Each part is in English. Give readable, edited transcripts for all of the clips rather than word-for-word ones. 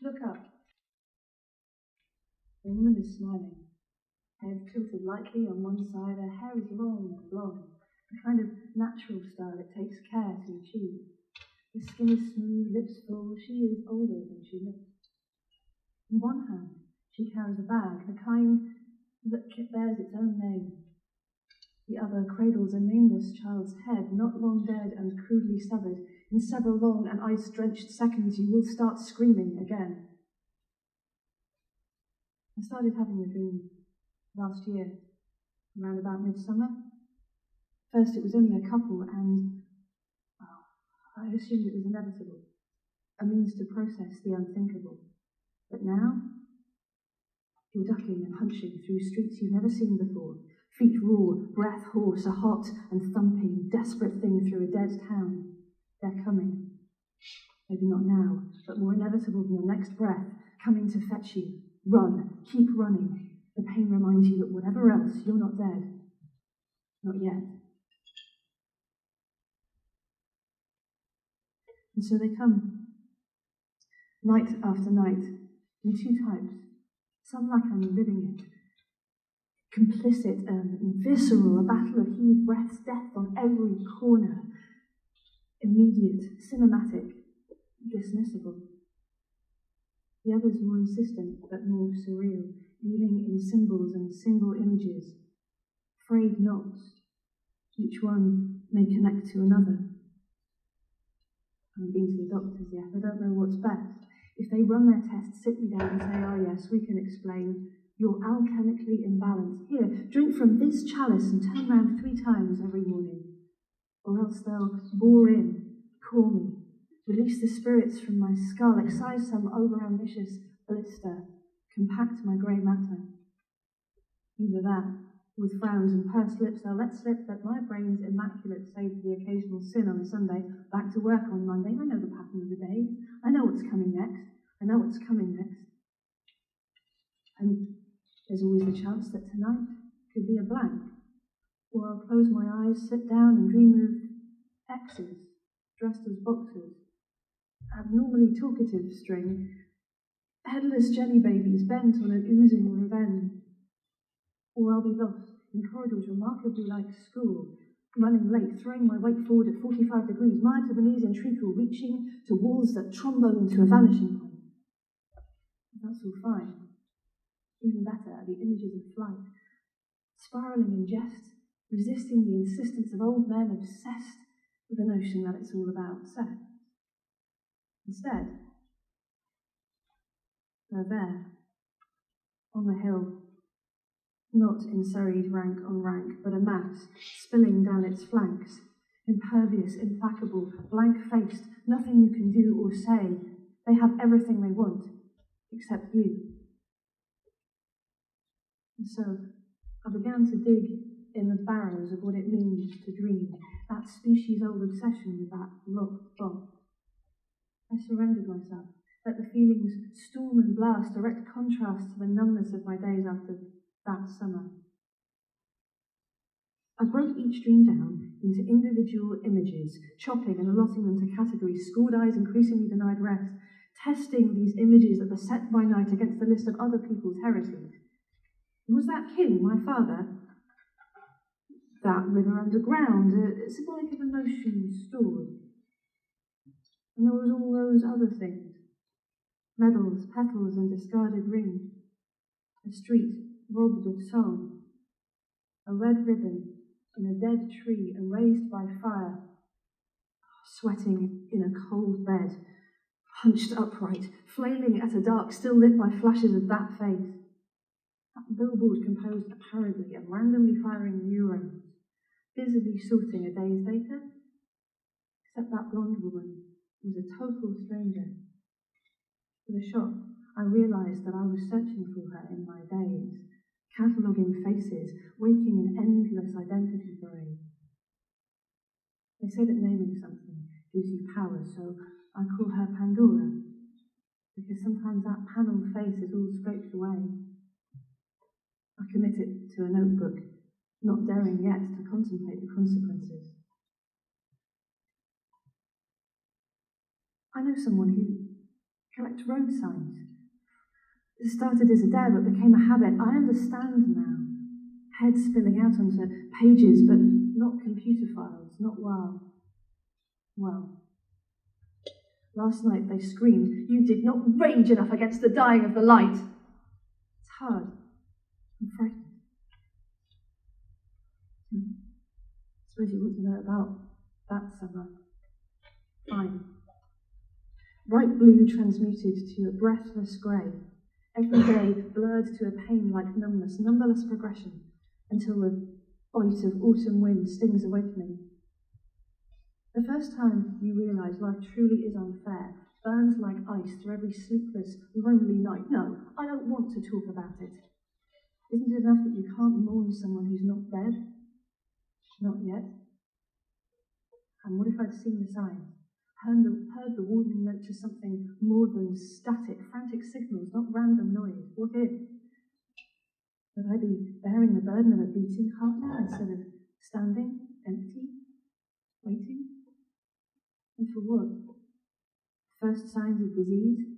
Look up. The woman is smiling. Head tilted lightly on one side, her hair is long and blonde, the kind of natural style it takes care to achieve. The skin is smooth, lips full. She is older than she looks. In one hand, she carries a bag, the kind that bears its own name. The other cradles a nameless child's head, not long dead and crudely severed. In several long and ice-drenched seconds, you will start screaming again. I started having a dream last year, around about midsummer. First, it was only a couple, and I assumed it was inevitable, a means to process the unthinkable. But now, you're ducking and hunching through streets you've never seen before. Feet raw, breath hoarse, a hot and thumping, desperate thing through a dead town. They're coming. Maybe not now, but more inevitable than the next breath, coming to fetch you. Run, keep running. The pain reminds you that whatever else, you're not dead. Not yet. And so they come. Night after night, in two types. Some like I'm living it. Complicit and visceral, a battle of heaved breaths, death on every corner. Immediate, cinematic, dismissible. The others more insistent, but more surreal, dealing in symbols and single images. Frayed knots. Each one may connect to another. I haven't been to the doctors yet. I don't know what's best. If they run their tests, sit me down and say, oh yes, we can explain. You're alchemically imbalanced. Here, drink from this chalice and turn round 3 times every morning. Or else they'll bore in, call me, release the spirits from my skull, excise some over-ambitious blister, compact my grey matter. Either that, with frowns and pursed lips, they'll let slip that my brain's immaculate, save for the occasional sin on a Sunday, back to work on Monday. I know the pattern of the days. I know what's coming next. I know what's coming next. And there's always the chance that tonight could be a blank. Or I'll close my eyes, sit down and dream of X's, dressed as boxers. Abnormally talkative string. Headless jelly babies bent on an oozing revenge. Or I'll be lost in corridors remarkably like school, running late, throwing my weight forward at 45 degrees, mired to the knees in treacle, reaching to walls that trombone to a vanishing point. That's all fine. Even better are the images of flight, spiralling in jest, resisting the insistence of old men obsessed with the notion that it's all about sex. Instead, they're there, on the hill, not in serried rank on rank, but a mass spilling down its flanks, impervious, implacable, blank-faced, nothing you can do or say. They have everything they want, except you. And so I began to dig in the barrows of what it means to dream, that species-old obsession with that locked box. I surrendered myself, let the feelings storm and blast, direct contrast to the numbness of my days after that summer. I broke each dream down into individual images, chopping and allotting them to categories, schooled eyes increasingly denied rest, testing these images that beset my night against the list of other people's heresies. Was that kin my father? That river underground, a symbolic of emotion stored. And there was all those other things, medals, petals and discarded rings, a street robbed of song, a red ribbon in a dead tree and raised by fire, sweating in a cold bed, hunched upright, flailing at a dark still lit by flashes of that face. That billboard composed apparently of randomly firing neurons, busily sorting a day's data, except that blonde woman was a total stranger. With a shock, I realised that I was searching for her in my days, cataloguing faces, waking an endless identity parade. They say that naming something gives you power, so I call her Pandora, because sometimes that panelled face is all scraped away. I commit it to a notebook, not daring yet to contemplate the consequences. I know someone who collect road signs. It started as a dare but became a habit. I understand now. Head spilling out onto pages, but not computer files, not well. Last night they screamed, "You did not rage enough against the dying of the light." It's hard. I'm frightened. I suppose you want to know about that summer. Fine. Bright blue transmuted to a breathless grey. Every day blurred to a pain-like numbness, numberless progression, until the bite of autumn wind stings awakening. The first time you realise life truly is unfair, burns like ice through every sleepless, lonely night. No, I don't want to talk about it. Isn't it enough that you can't mourn someone who's not dead? Not yet. And what if I'd seen the signs? Heard the warning note to something more than static, frantic signals, not random noise? What if? Would I be bearing the burden of a beating heart now instead of standing, empty, waiting? And for what? First signs of disease?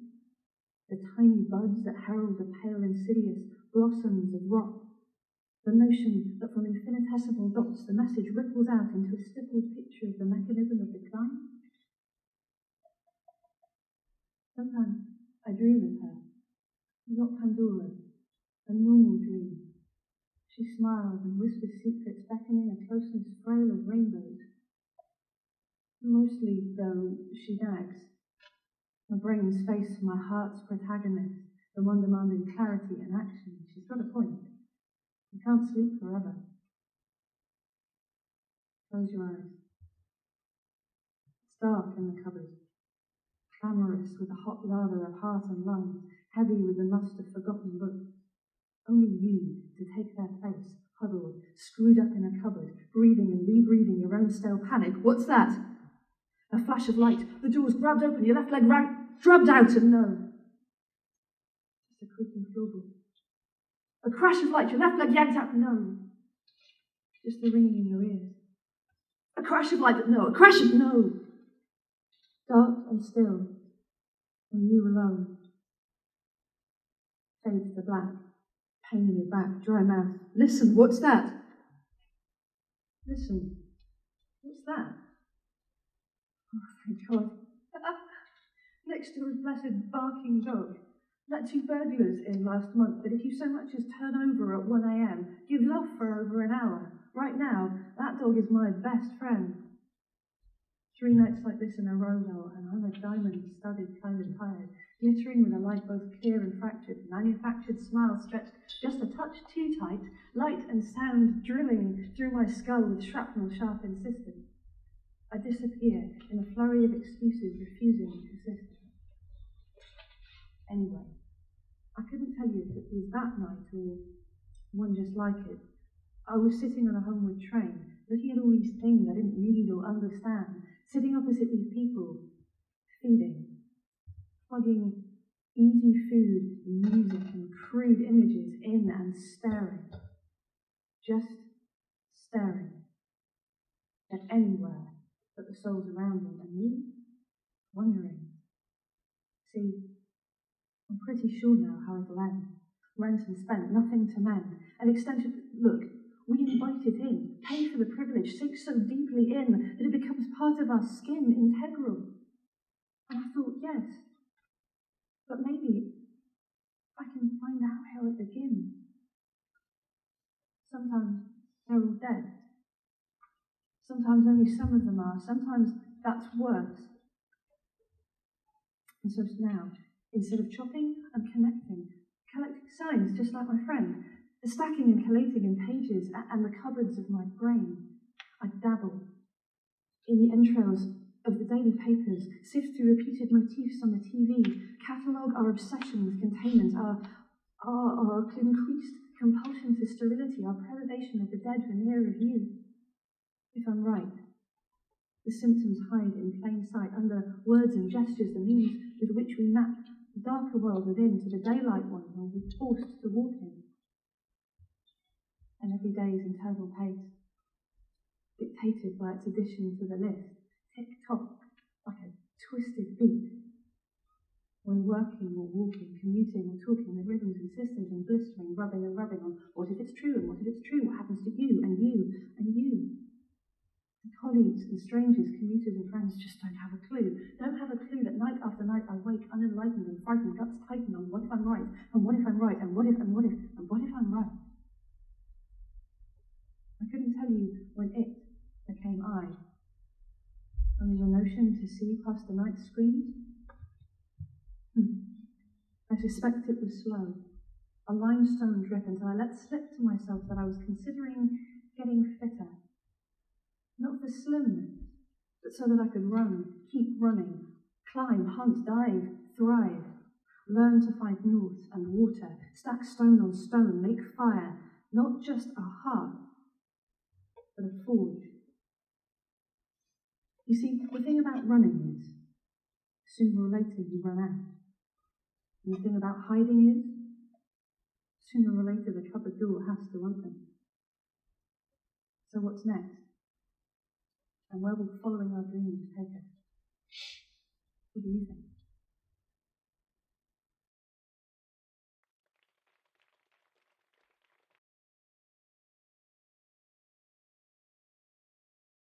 The tiny buds that herald the pale, insidious blossoms of rot? The notion that from infinitesimal dots the message ripples out into a stippled picture of the mechanism of decline? Sometimes I dream of her, not Pandora, a normal dream. She smiles and whispers secrets, beckoning a closeness frail as rainbows. Mostly, though, she nags. My brain's face, my heart's protagonist, the one demanding clarity and action. She's got a point. You can't sleep forever. Close your eyes. It's dark in the cupboard, clamorous with the hot lather of heart and lungs, heavy with the must of forgotten books. Only you to take their place, huddled, screwed up in a cupboard, breathing and rebreathing your own stale panic. What's that? A flash of light, the door's grabbed open, your left leg drubbed out, and no. Just a creaking floorboard. A crash of light, your left leg yanked out, no. Just the ringing in your ears. A crash of light, no. A crash of no. Dark and still, and you alone. Fades to black, pain in your back, dry mouth. Listen, what's that? Listen, what's that? Oh, thank God. Next to a blessed barking dog. Let 2 burglars in last month that if you so much as turn over at 1 a.m, gives off for over an hour. Right now, that dog is my best friend. 3 nights like this in a row, though, and I'm a diamond-studded kind of tired, glittering with a light both clear and fractured, manufactured smile stretched just a touch too tight, light and sound drilling through my skull with shrapnel-sharp insistence. I disappear in a flurry of excuses, refusing to persist. Anyway, I couldn't tell you if it was that night or one just like it. I was sitting on a homeward train, looking at all these things I didn't need or understand, sitting opposite these people, feeding, plugging easy food, music, and crude images in and staring, just staring at anywhere but the souls around them, and me, wondering. See, I'm pretty sure now how it'll end. Rent and spent, nothing to mend. An extension, look, we invite it in, pay for the privilege, sink so deeply in that it becomes part of our skin, integral. And I thought, yes, but maybe I can find out how it begins. Sometimes they're all dead. Sometimes only some of them are. Sometimes that's worse. And so now, instead of chopping, I'm connecting. Collecting signs, just like my friend. Stacking and collating in pages and the cupboards of my brain. I dabble in the entrails of the daily papers, sift through repeated motifs on the TV, catalogue our obsession with containment, our increased compulsion to sterility, our preservation of the dead veneer of you. If I'm right, the symptoms hide in plain sight under words and gestures, the means with which we map the darker world within to the daylight one we're forced to walk in. And every day's internal pace, dictated by its addition to the list, tick-tock, like a twisted beat. When working or walking, commuting or talking, the rhythms and systems and blistering, rubbing and rubbing on what if it's true and what if it's true, what happens to you and you and you. And colleagues and strangers, commuters and friends just don't have a clue. Don't have a clue that night after night I wake unenlightened and frightened, guts tighten on what if I'm right, and what if I'm right, and what if, and what if, and what if I'm right. I couldn't tell you when it became I. Only your notion to see past the night screens? I suspect it was slow, a limestone drip until I let slip to myself that I was considering getting fitter. Not for slimness, but so that I could run, keep running, climb, hunt, dive, thrive, learn to find north and water, stack stone on stone, make fire, not just a hearth, but a forge. You see, the thing about running is, sooner or later you run out. And the thing about hiding is, sooner or later the cupboard door has to open. So what's next? And where will following our dreams take us? What do you think?